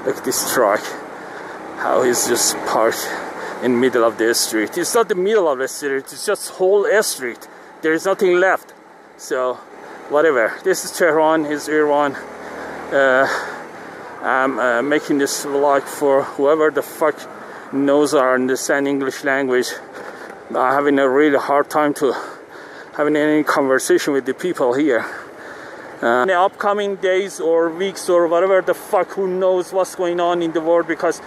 Like this truck, how he's just parked in middle of the street. It's not the middle of the street, it's just whole street. There is nothing left. So whatever. This is Tehran, is Iran. I'm making this vlog for whoever the fuck knows or understand English language. I'm having a really hard time to having any conversation with the people here. In the upcoming days or weeks or whatever the fuck, who knows what's going on in the world, because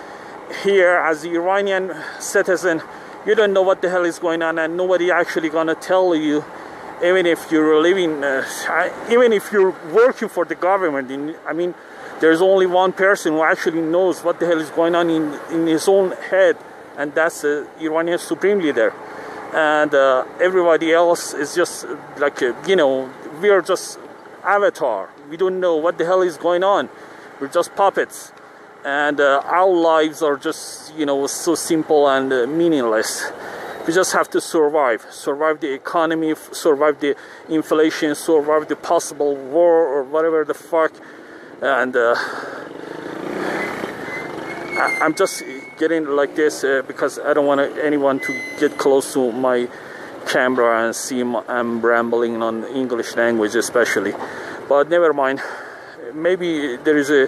here as the Iranian citizen you don't know what the hell is going on, and nobody actually gonna tell you, even if you're living, even if you're working for the government. I mean, there's only one person who actually knows what the hell is going on in his own head, and that's the Iranian supreme leader. And everybody else is just like, you know, we are just avatar. We don't know what the hell is going on. We're just puppets, and our lives are just, you know, so simple and meaningless. We just have to survive the economy, survive the inflation, survive the possible war or whatever the fuck. And I'm just getting like this because I don't want anyone to get close to my camera and see I'm rambling on English language especially. But never mind, maybe there is a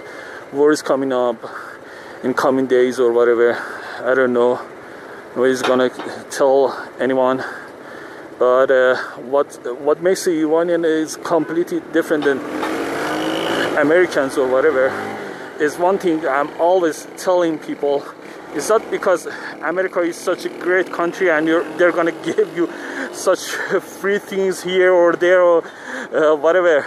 words coming up in coming days or whatever. I don't know, nobody's gonna tell anyone. But what makes the Iranian is completely different than Americans or whatever is one thing I'm always telling people. It's not because America is such a great country and they're gonna give you such free things here or there or whatever.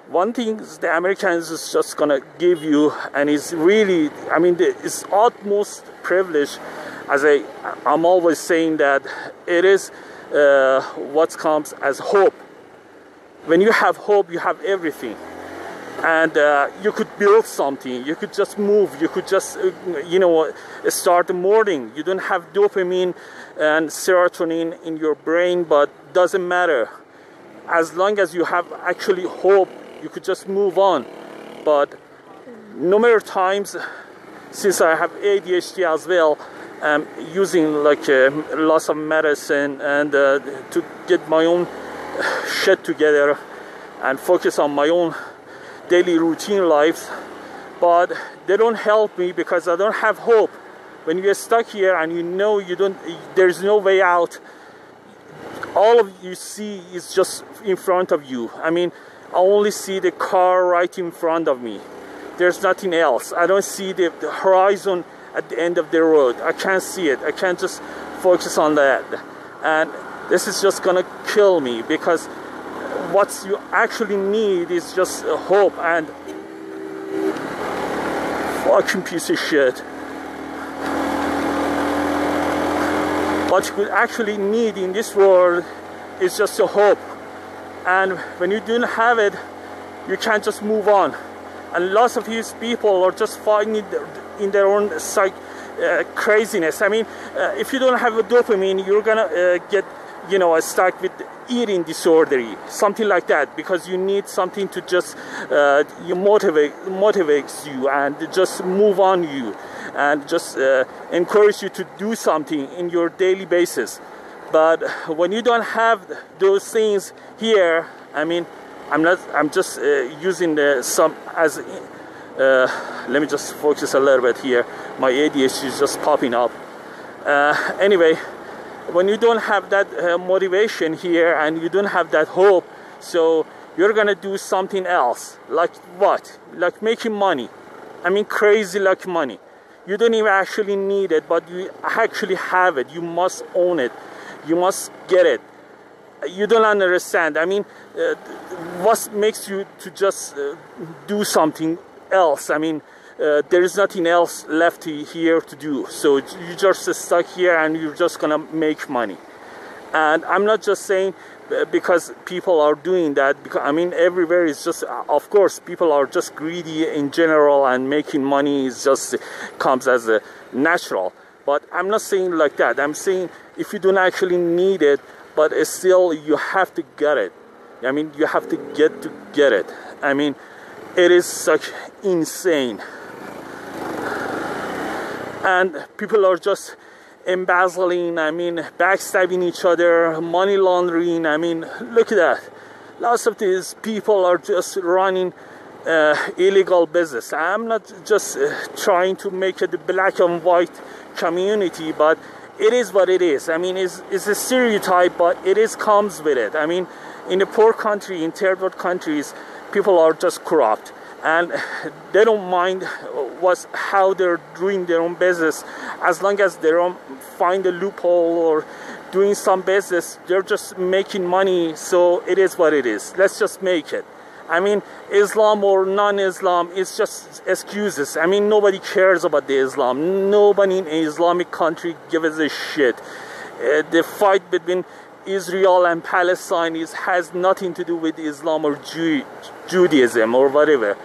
One thing the Americans is just gonna give you, and it's really, I mean, it's utmost privilege. As I'm always saying that it is what comes as hope. When you have hope, you have everything. And you could build something, you could just move, you could just, you know, start the morning. You don't have dopamine and serotonin in your brain, but doesn't matter. As long as you have actually hope, you could just move on. But no matter times, since I have ADHD as well, I'm using like lots of medicine and to get my own shit together and focus on my own daily routine lives, but they don't help me because I don't have hope. When you're stuck here and you know there's no way out, all of you see is just in front of you. I mean, I only see the car right in front of me. There's nothing else. I don't see the horizon at the end of the road. I can't see it. I can't just focus on that. And this is just gonna kill me, because what you actually need is just hope. And fucking piece of shit, what you actually need in this world is just a hope. And when you don't have it, you can't just move on. And lots of these people are just fighting in their own craziness. I mean, if you don't have a dopamine, you're gonna get, you know, stuck with eating disorder, something like that, because you need something to just motivates you and just move on you and just encourage you to do something in your daily basis. But when you don't have those things here, I mean, I'm just using some as let me just focus a little bit here. My ADHD is just popping up. Anyway, when you don't have that motivation here and you don't have that hope, so you're gonna do something else. Like what? Like making money. I mean, crazy like money. You don't even actually need it, but you actually have it. You must own it. You must get it. You don't understand. I mean, what makes you to just do something else? I mean, there is nothing else left here to do. So you're just stuck here and you're just gonna make money. And I'm not just saying because people are doing that, because I mean, everywhere is just, of course, people are just greedy in general, and making money is just comes as a natural. But I'm not saying like that. I'm saying if you don't actually need it, but still you have to get it. I mean, you have to get it. I mean, it is such insane. and people are just embezzling, I mean, backstabbing each other, money laundering. I mean, look at that. Lots of these people are just running illegal business. I'm not just trying to make it a black and white community, but it is what it is. I mean, it's a stereotype, but it is comes with it. I mean, in a poor country, in third world countries, people are just corrupt, and they don't mind how they're doing their own business, as long as they don't find a loophole or doing some business. They're just making money, so it is what it is. Let's just make it. I mean, Islam or non-Islam, it's just excuses. I mean, nobody cares about the Islam. Nobody in an Islamic country gives a shit. The fight between Israel and Palestine has nothing to do with Islam or Judaism or whatever.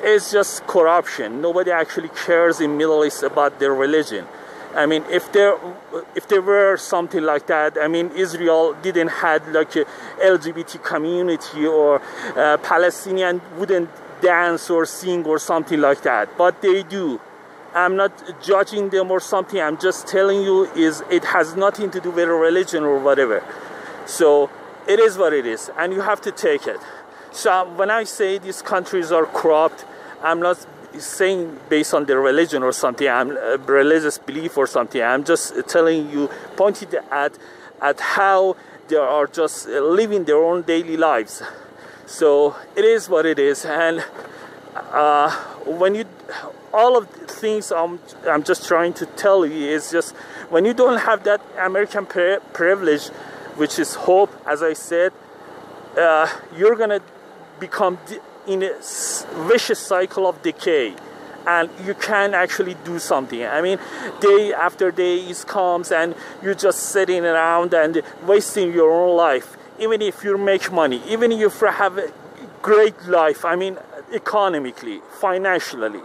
It's just corruption. Nobody actually cares in Middle East about their religion. I mean, if there were something like that, I mean, Israel didn't have like a LGBT community, or Palestinian wouldn't dance or sing or something like that, but they do. I'm not judging them or something. I'm just telling you it has nothing to do with religion or whatever. So it is what it is, and you have to take it. So when I say these countries are corrupt, I'm not saying based on their religion or something, I'm a religious belief or something. I'm just telling you, pointing at how they are just living their own daily lives. So it is what it is. And when you, all of the things I'm just trying to tell you is just, when you don't have that American privilege, which is hope, as I said, you're gonna become in a vicious cycle of decay, and you can't actually do something. I mean, day after day comes, and you're just sitting around and wasting your own life. Even if you make money, even if you have a great life, I mean, economically, financially,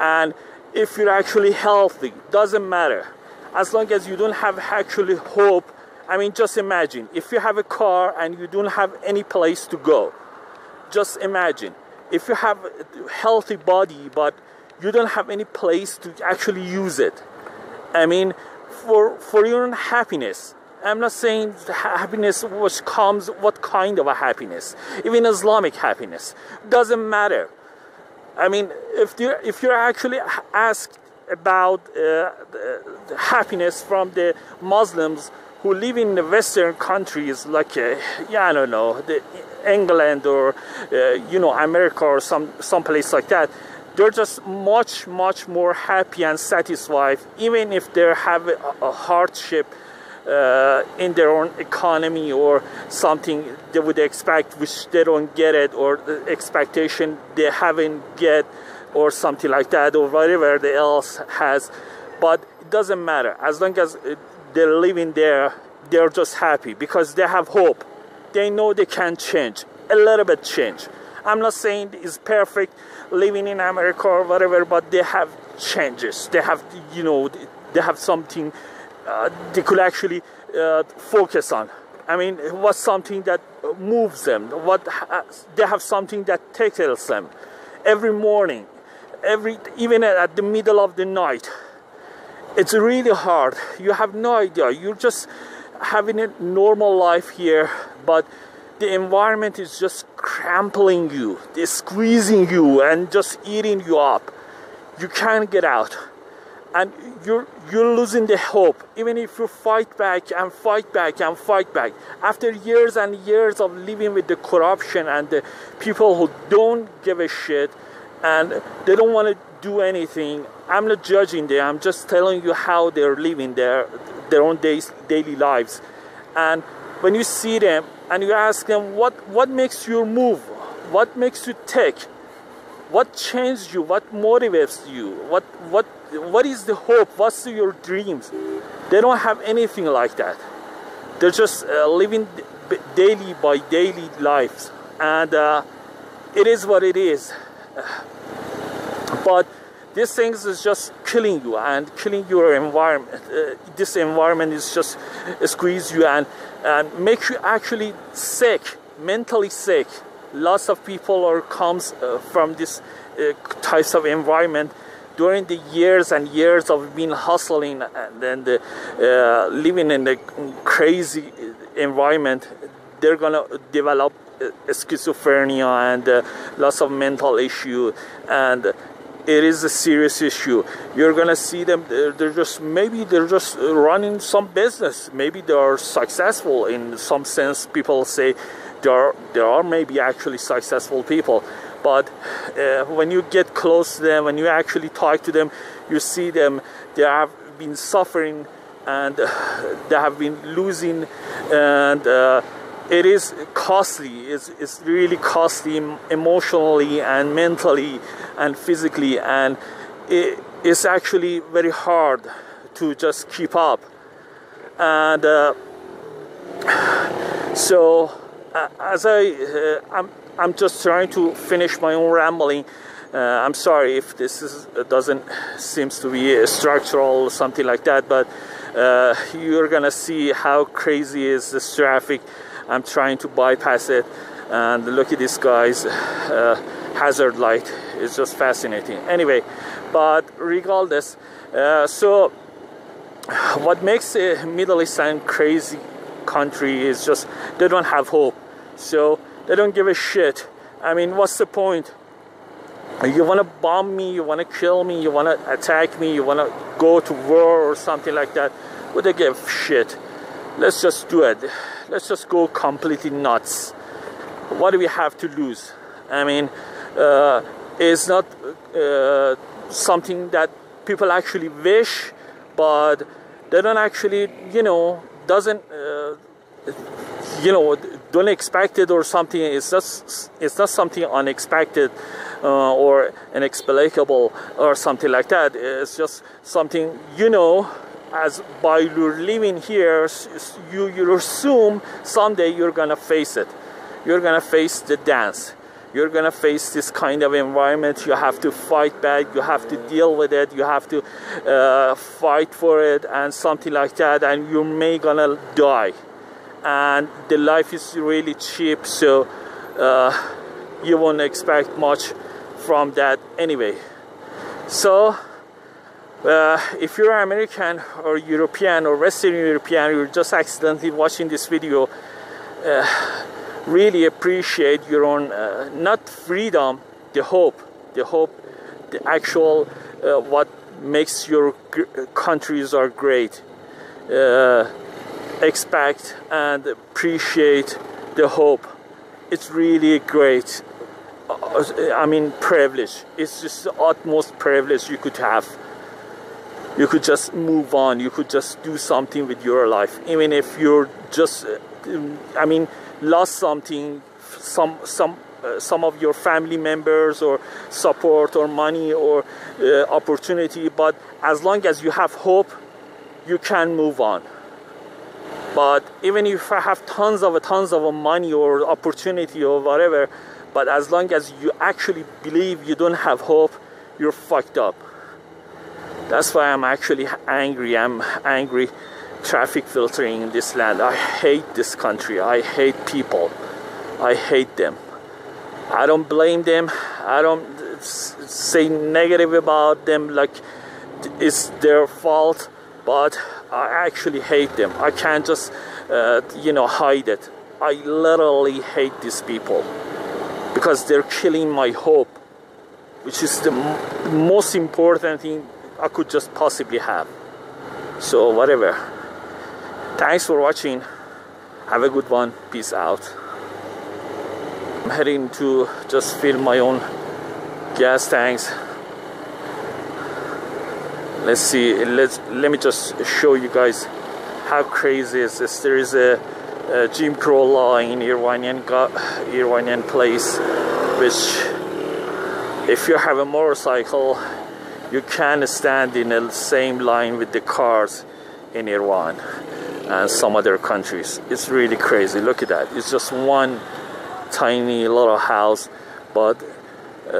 and if you're actually healthy, doesn't matter. As long as you don't have actually hope. I mean, just imagine if you have a car and you don't have any place to go. Just imagine if you have a healthy body but you don't have any place to actually use it. I mean, for your own happiness. I'm not saying happiness which comes, what kind of a happiness, even Islamic happiness, doesn't matter. I mean, if you're actually asked about happiness from the Muslims who live in the Western countries, like I don't know, England or America or some place like that, they're just much more happy and satisfied, even if they have a hardship in their own economy or something they would expect which they don't get it, or the expectation they haven't get, or something like that, or whatever they else has. But it doesn't matter. As long as they're living there, they're just happy because they have hope. They know they can change, a little bit change. I'm not saying it's perfect living in America or whatever, but they have changes. They have, they have something they could actually focus on. I mean, what's something that moves them? They have something that tickles them every morning, even at the middle of the night. It's really hard. You have no idea. You're just having a normal life here, but the environment is just crampling you, they're squeezing you and just eating you up. You can't get out, and you're losing the hope. Even if you fight back and fight back and fight back, after years and years of living with the corruption and the people who don't give a shit and they don't want to do anything, I'm not judging them. I'm just telling you how they're living their own daily lives. And when you see them and you ask them, what makes you move? What makes you tick? What changed you? What motivates you? What is the hope? What's your dreams? They don't have anything like that. They're just living daily by daily lives, and it is what it is. But these things is just killing you and killing your environment. This environment is just squeeze you and makes you actually sick, mentally sick. Lots of people comes from this types of environment. during the years and years of being hustling and then living in a crazy environment, they're gonna develop schizophrenia and lots of mental issue, and it is a serious issue. You're gonna see them, they're just running some business. Maybe they are successful in some sense. People say there are maybe actually successful people, but when you get close to them, when you actually talk to them, you see them, they have been suffering and they have been losing, and it is costly. It's really costly emotionally and mentally and physically, and it's actually very hard to just keep up. And so as I'm just trying to finish my own rambling. I'm sorry if this doesn't seems to be structural or something like that, but you're gonna see how crazy is this traffic. I'm trying to bypass it, and look at this guy's hazard light. It's just fascinating. Anyway, but regardless, so what makes a Middle Eastern crazy country is just they don't have hope. So they don't give a shit. I mean, what's the point? You want to bomb me, you want to kill me, you want to attack me, you want to go to war or something like that. Would they give shit? Let's just do it. Let's just go completely nuts. What do we have to lose? I mean, it's not something that people actually wish, but they don't actually, don't expect it or something. It's not something unexpected or inexplicable or something like that. It's just something, as by your living here, you assume someday you're gonna face it. You're gonna face the dance. You're gonna face this kind of environment. You have to fight back. You have to deal with it. You have to fight for it and something like that. And you may gonna die. And the life is really cheap, so you won't expect much from that anyway. So if you're American or European or Western European, you're just accidentally watching this video, really appreciate your own, not freedom, the hope, the actual, what makes your countries are great. Expect and appreciate the hope. It's really great. I mean, privilege. It's just the utmost privilege you could have. You could just move on. You could just do something with your life, even if you're just, lost something, some of your family members or support or money or opportunity. But as long as you have hope, you can move on. But even if I have tons of money or opportunity or whatever, but as long as you actually believe you don't have hope, you're fucked up. That's why I'm actually angry. I'm angry traffic filtering in this land. I hate this country. I hate people. I hate them. I don't blame them. I don't say negative about them like it's their fault, but I actually hate them. I can't just, hide it. I literally hate these people because they're killing my hope, which is the most important thing I could just possibly have. So whatever. Thanks for watching. Have a good one. Peace out. I'm heading to just fill my own gas tanks. Let's see. Let me just show you guys how crazy is this. There is a Jim Crow law in Iranian place, which if you have a motorcycle, you can stand in the same line with the cars in Iran and some other countries. It's really crazy. Look at that. It's just one tiny little house, but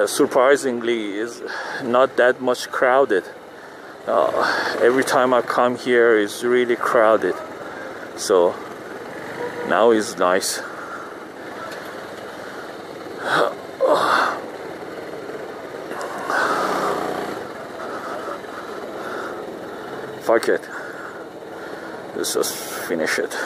surprisingly is not that much crowded. Every time I come here, it's really crowded. So now it's nice. Fuck it. Let's just finish it.